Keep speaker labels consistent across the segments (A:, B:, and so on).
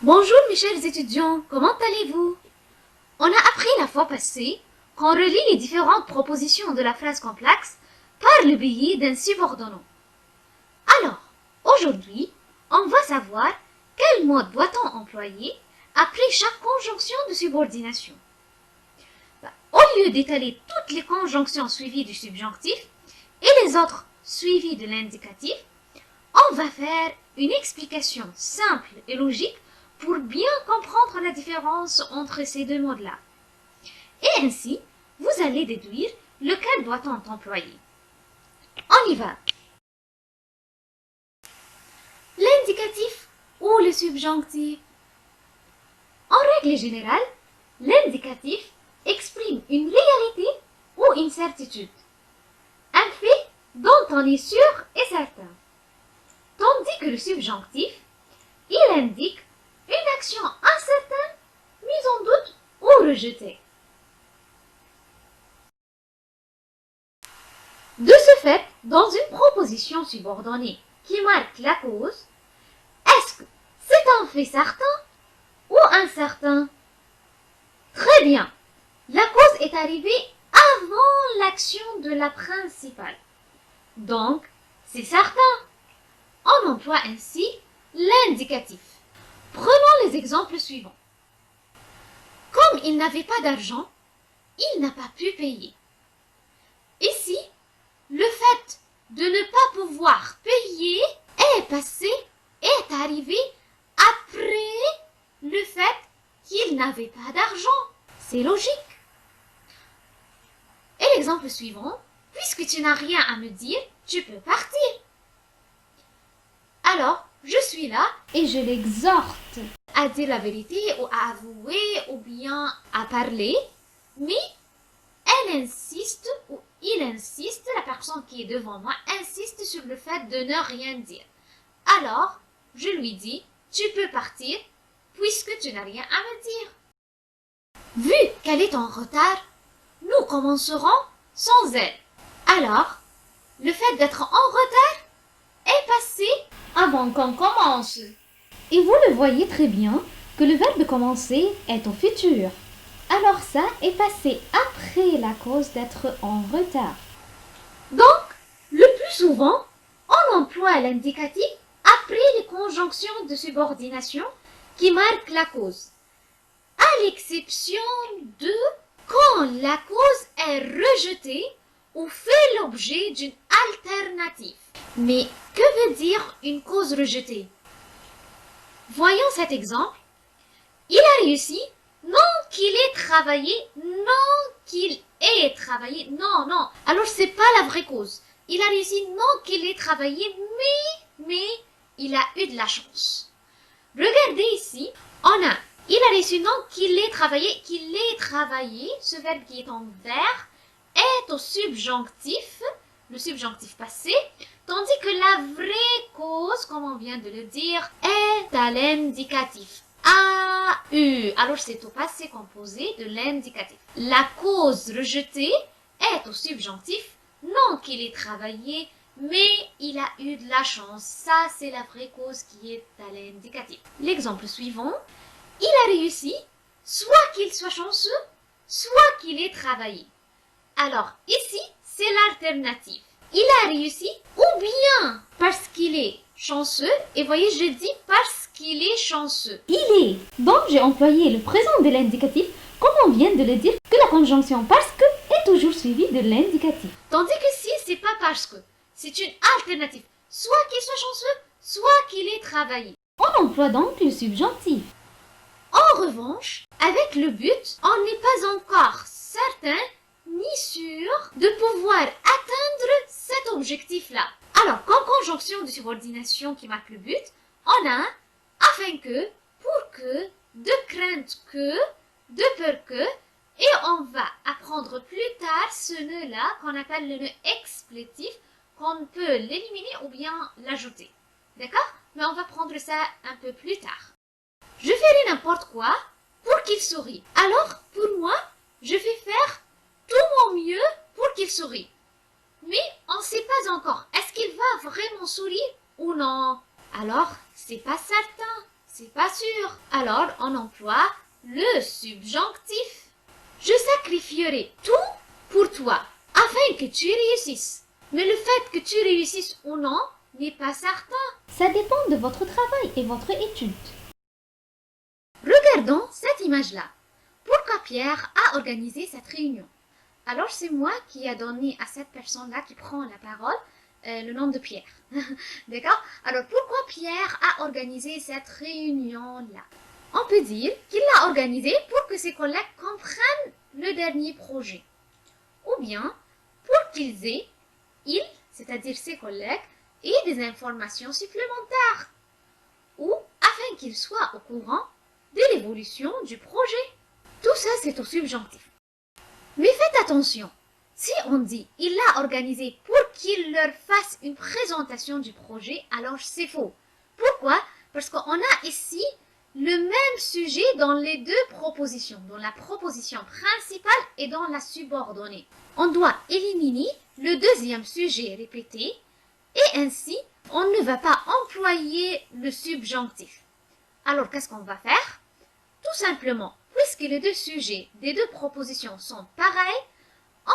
A: Bonjour mes chers étudiants, comment allez-vous? On a appris la fois passée qu'on relie les différentes propositions de la phrase complexe par le biais d'un subordonnant. Alors, aujourd'hui, on va savoir quel mode doit-on employer après chaque conjonction de subordination. Au lieu d'étaler toutes les conjonctions suivies du subjonctif et les autres suivies de l'indicatif, on va faire une explication simple et logique pour bien comprendre la différence entre ces deux modes-là. Et ainsi, vous allez déduire lequel doit-on employer. On y va. L'indicatif ou le subjonctif. En règle générale, l'indicatif exprime une réalité ou une certitude, un fait dont on est sûr et certain. Tandis que le subjonctif, il indique une action incertaine, mise en doute ou rejetée. De ce fait, dans une proposition subordonnée qui marque la cause, est-ce que c'est un fait certain ou incertain? Très bien, la cause est arrivée avant l'action de la principale. Donc, c'est certain. On emploie ainsi l'indicatif. Prenons les exemples suivants. Comme il n'avait pas d'argent, il n'a pas pu payer. Ici, le fait de ne pas pouvoir payer est passé, est arrivé après le fait qu'il n'avait pas d'argent. C'est logique. Et l'exemple suivant, puisque tu n'as rien à me dire, tu peux partir. Alors, je suis là et je l'exhorte à dire la vérité ou à avouer ou bien à parler, mais elle insiste ou il insiste, la personne qui est devant moi insiste sur le fait de ne rien dire. Alors, je lui dis, tu peux partir puisque tu n'as rien à me dire. Vu qu'elle est en retard, nous commencerons sans elle. Alors, le fait d'être en retard est passé avant qu'on commence. Et vous le voyez très bien que le verbe commencer est au futur. Alors ça est passé après la cause d'être en retard. Donc, le plus souvent, on emploie l'indicatif après les conjonctions de subordination qui marquent la cause, à l'exception de quand la cause est rejetée ou fait l'objet d'une alternative. Mais que veut dire une cause rejetée? Voyons cet exemple. Il a réussi, non qu'il ait travaillé, non qu'il ait travaillé, non. Alors c'est pas la vraie cause. Il a réussi, non qu'il ait travaillé, mais il a eu de la chance. Regardez ici, on a, il a réussi, non qu'il ait travaillé, ce verbe qui est en vert est au subjonctif, le subjonctif passé, tandis que la vraie cause, comme on vient de le dire, est à l'indicatif. A-U. Alors c'est au passé composé de l'indicatif. La cause rejetée est au subjonctif, non qu'il ait travaillé, mais il a eu de la chance. Ça, c'est la vraie cause qui est à l'indicatif. L'exemple suivant, il a réussi, soit qu'il soit chanceux, soit qu'il ait travaillé. Alors ici, c'est l'alternative. Il a réussi ou bien parce qu'il est chanceux. Et voyez, je dis parce qu'il est chanceux.
B: Il est. Donc, j'ai employé le présent de l'indicatif comme on vient de le dire que la conjonction parce que est toujours suivie de l'indicatif.
A: Tandis que si c'est pas parce que, c'est une alternative. Soit qu'il soit chanceux, soit qu'il ait travaillé.
B: On emploie donc le subjonctif.
A: En revanche, avec le but, on n'est pas encore certain ni sûr de pouvoir atteindre cet objectif-là. Alors, comme conjonction de subordination qui marque le but, on a afin que, pour que, de crainte que, de peur que, et on va apprendre plus tard ce nœud-là qu'on appelle le nœud explétif, qu'on peut l'éliminer ou bien l'ajouter. D'accord? Mais on va prendre ça un peu plus tard. Je ferai n'importe quoi pour qu'il sourie. Alors, pour moi, je vais faire tout mon mieux pour qu'il sourie. Mais on ne sait pas encore. Est-ce qu'il va vraiment sourire ou non? Alors, c'est pas certain. c'est pas sûr. Alors, on emploie le subjonctif. Je sacrifierai tout pour toi, afin que tu réussisses. Mais le fait que tu réussisses ou non n'est pas certain.
B: Ça dépend de votre travail et votre étude.
A: Regardons cette image-là. Pourquoi Pierre a organisé cette réunion? Alors, c'est moi qui ai donné à cette personne-là qui prend la parole le nom de Pierre. D'accord? Alors, pourquoi Pierre a organisé cette réunion-là? On peut dire qu'il l'a organisée pour que ses collègues comprennent le dernier projet. Ou bien, pour qu'ils aient, ils, c'est-à-dire ses collègues, aient des informations supplémentaires. Ou afin qu'ils soient au courant de l'évolution du projet. Tout ça, c'est au subjonctif. Mais faites attention, si on dit « il l'a organisé pour qu'il leur fasse une présentation du projet », alors c'est faux. Pourquoi? Parce qu'on a ici le même sujet dans les deux propositions, dans la proposition principale et dans la subordonnée. On doit éliminer le deuxième sujet répété et ainsi, on ne va pas employer le subjonctif. Alors, qu'est-ce qu'on va faire? Tout simplement, puisque les deux sujets des deux propositions sont pareils,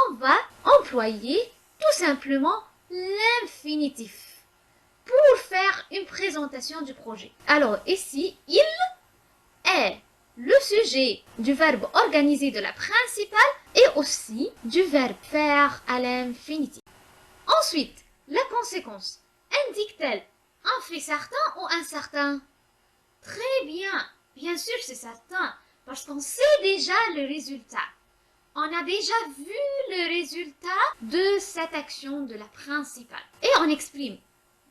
A: on va employer tout simplement l'infinitif pour faire une présentation du projet. Alors ici, il est le sujet du verbe organiser de la principale et aussi du verbe faire à l'infinitif. Ensuite, la conséquence indique-t-elle un fait certain ou incertain? Très bien, bien sûr c'est certain, parce qu'on sait déjà le résultat. On a déjà vu le résultat de cette action de la principale. Et on exprime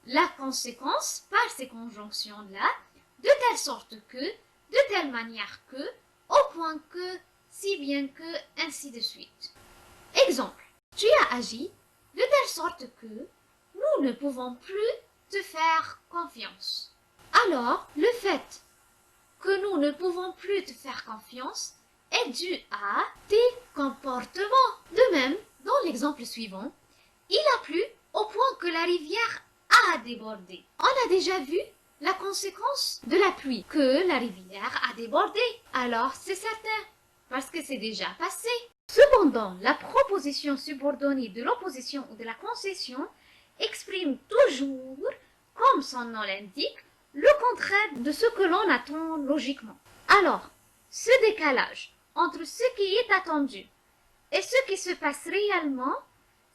A: la conséquence par ces conjonctions-là, de telle sorte que, de telle manière que, au point que, si bien que, ainsi de suite. Exemple, tu as agi de telle sorte que nous ne pouvons plus te faire confiance. Alors, le fait que nous ne pouvons plus te faire confiance est dû à tes comportements. De même, dans l'exemple suivant, il a plu au point que la rivière a débordé. On a déjà vu la conséquence de la pluie, que la rivière a débordé. Alors, c'est certain, parce que c'est déjà passé. Cependant, la proposition subordonnée de l'opposition ou de la concession exprime toujours, comme son nom l'indique, le contraire de ce que l'on attend logiquement. Alors, ce décalage entre ce qui est attendu et ce qui se passe réellement,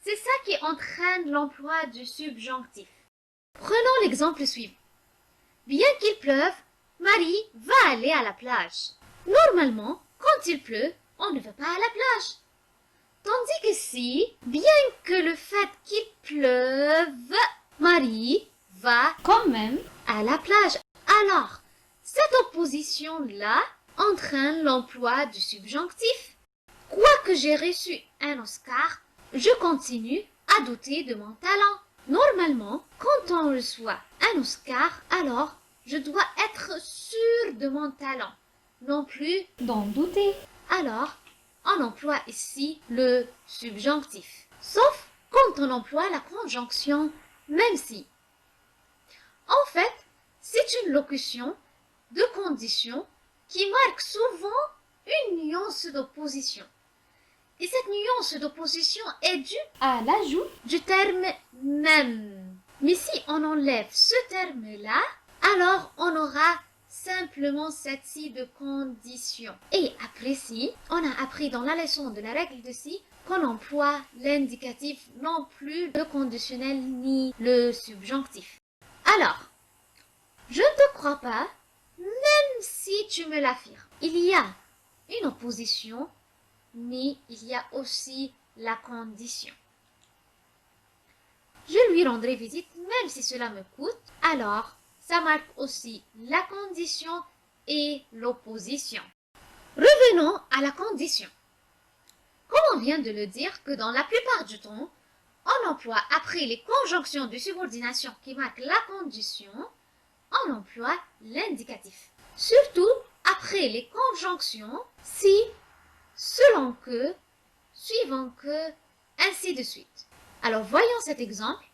A: c'est ça qui entraîne l'emploi du subjonctif. Prenons l'exemple suivant. Bien qu'il pleuve, Marie va aller à la plage. Normalement, quand il pleut, on ne va pas à la plage. Tandis que si, bien que le fait qu'il pleuve, Marie va
B: Quand même,
A: à la plage. Alors, cette opposition-là entraîne l'emploi du subjonctif. Quoique j'ai reçu un Oscar, je continue à douter de mon talent. Normalement, quand on reçoit un Oscar, alors je dois être sûr de mon talent, non plus
B: d'en douter.
A: alors on emploie ici le subjonctif. Sauf quand on emploie la conjonction même si. En fait, c'est une locution de condition qui marque souvent une nuance d'opposition. Et cette nuance d'opposition est due
B: À l'ajout,
A: du terme même. Mais si on enlève ce terme-là, alors on aura simplement cette ci de condition. Et après si, on a appris dans la leçon de la règle de si qu'on emploie l'indicatif non plus le conditionnel ni le subjonctif. Alors, je ne te crois pas, même si tu me l'affirmes. Il y a une opposition, mais il y a aussi la condition. Je lui rendrai visite même si cela me coûte. Alors, ça marque aussi la condition et l'opposition. Revenons à la condition. Comme on vient de le dire que dans la plupart du temps, on emploie après les conjonctions de subordination qui marquent la condition, on emploie l'indicatif. Surtout après les conjonctions si, selon que, suivant que, ainsi de suite. Alors voyons cet exemple.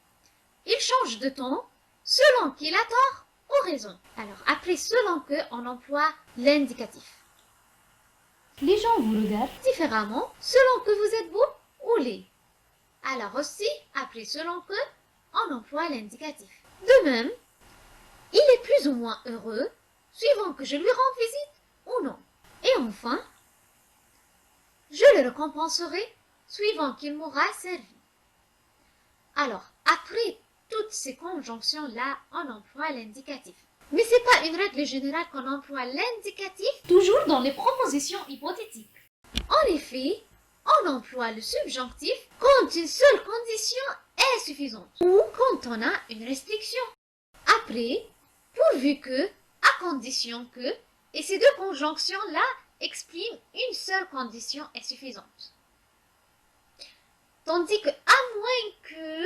A: Il change de ton selon qu'il a tort ou raison. Alors, après selon que, on emploie l'indicatif.
B: Les gens vous regardent.
A: Différemment, selon que vous êtes beau ou laid. Alors aussi, après selon que, on emploie l'indicatif. De même, il est plus ou moins heureux, suivant que je lui rende visite ou non. Et enfin, je le récompenserai, suivant qu'il m'aura servi. Alors, après toutes ces conjonctions-là, on emploie l'indicatif. Mais c'est pas une règle générale qu'on emploie l'indicatif.
B: Toujours dans les propositions hypothétiques.
A: En effet, on emploie le subjonctif quand une seule condition est suffisante ou quand on a une restriction. Après, pourvu que, à condition que, et ces deux conjonctions-là expriment une seule condition est suffisante. Tandis que, à moins que,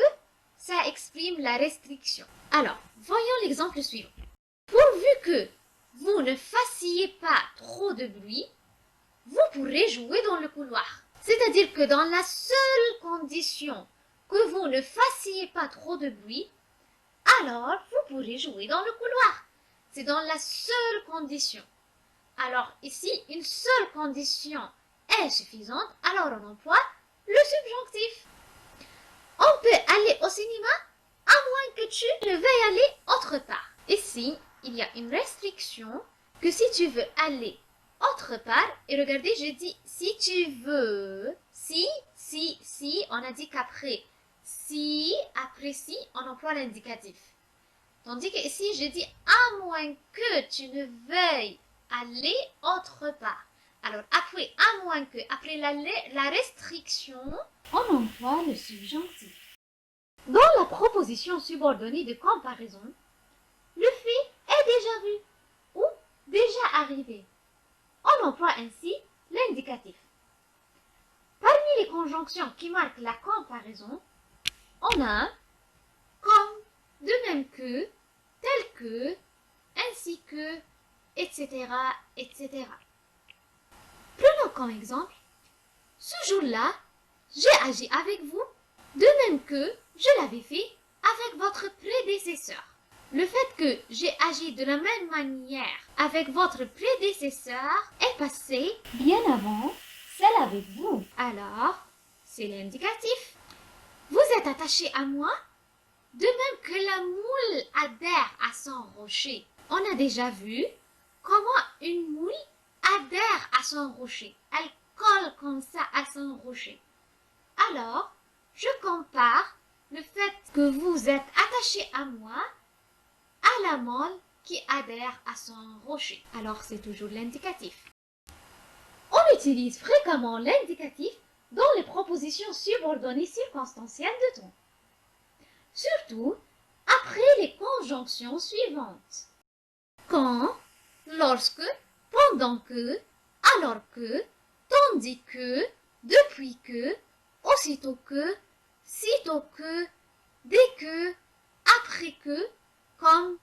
A: ça exprime la restriction. Alors, voyons l'exemple suivant. Pourvu que vous ne fassiez pas trop de bruit, vous pourrez jouer dans le couloir. C'est-à-dire que dans la seule condition que vous ne fassiez pas trop de bruit, alors vous pourrez jouer dans le couloir. C'est dans la seule condition. Alors ici, une seule condition est suffisante, alors on emploie le subjonctif. On peut aller au cinéma à moins que tu ne veuilles aller autre part. Ici, il y a une restriction que si tu veux aller autre part, et regardez, je dis si tu veux, si, on a dit qu'après si, après si, on emploie l'indicatif. Tandis que ici, je dis à moins que tu ne veuilles aller autre part. Alors, après, à moins que, après la restriction,
B: On emploie le subjonctif.
A: dans la proposition subordonnée de comparaison, le fait est déjà vu ou déjà arrivé. On emploie ainsi l'indicatif. Parmi les conjonctions qui marquent la comparaison, on a comme, de même que, tel que, ainsi que, etc., etc. Prenons comme exemple, ce jour-là, j'ai agi avec vous, de même que je l'avais fait avec votre prédécesseur. Le fait que j'ai agi de la même manière avec votre prédécesseur est passé
B: Bien avant, celle avec vous.
A: alors, c'est l'indicatif. Vous êtes attaché à moi, de même que la moule adhère à son rocher. On a déjà vu comment une moule adhère à son rocher. Elle colle comme ça à son rocher. Alors, je compare le fait que vous êtes attaché à moi à la molle qui adhère à son rocher. Alors, c'est toujours l'indicatif. On utilise fréquemment l'indicatif dans les propositions subordonnées circonstancielles de temps. Surtout après les conjonctions suivantes. Quand, lorsque, pendant que, alors que, tandis que, depuis que, aussitôt que, sitôt que, dès que, après que, comme,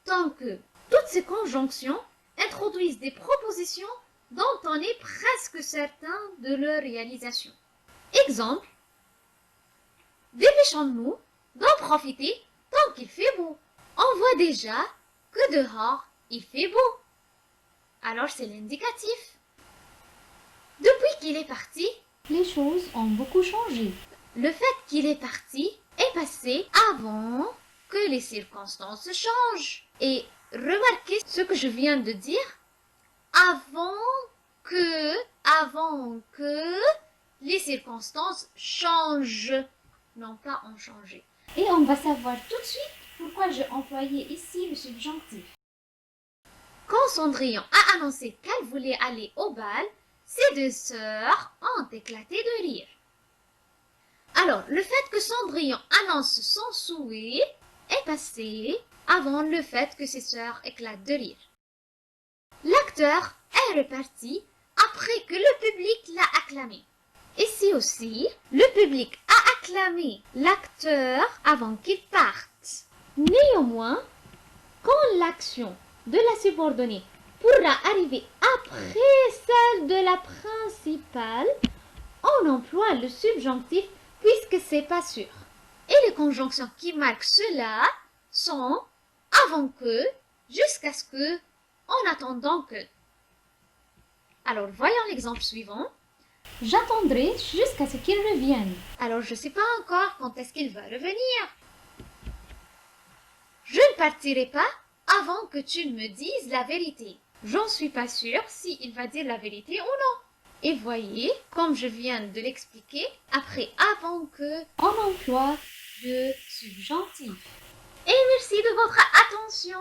A: tant que. Toutes ces conjonctions introduisent des propositions dont on est presque certain de leur réalisation. Exemple, dépêchons-nous d'en profiter tant qu'il fait beau. On voit déjà que dehors il fait beau. Alors c'est l'indicatif. Depuis qu'il est parti,
B: Les choses ont beaucoup changé.
A: le fait qu'il est parti est passé avant que les circonstances changent. Et remarquez ce que je viens de dire. Avant que les circonstances changent, non pas ont changé.
B: Et on va savoir tout de suite pourquoi j'ai employé ici le subjonctif.
A: Quand Cendrillon a annoncé qu'elle voulait aller au bal, ses deux sœurs ont éclaté de rire. Alors, le fait que Cendrillon annonce son souhait est passé avant le fait que ses sœurs éclatent de rire. L'acteur est reparti après que le public l'a acclamé. Ici aussi, le public a acclamé l'acteur avant qu'il parte. Néanmoins, quand l'action de la subordonnée pourra arriver après celle de la principale, on emploie le subjonctif puisque c'est pas sûr. Et les conjonctions qui marquent cela sont avant que, jusqu'à ce que, en attendant que. Alors, voyons l'exemple suivant.
B: J'attendrai jusqu'à ce qu'il revienne.
A: Alors, je ne sais pas encore quand est-ce qu'il va revenir. Je ne partirai pas avant que tu ne me dises la vérité. J'en suis pas sûre s'il va dire la vérité ou non. Et voyez, comme je viens de l'expliquer, après avant que,
B: On emploie le subjonctif.
A: et merci de votre attention.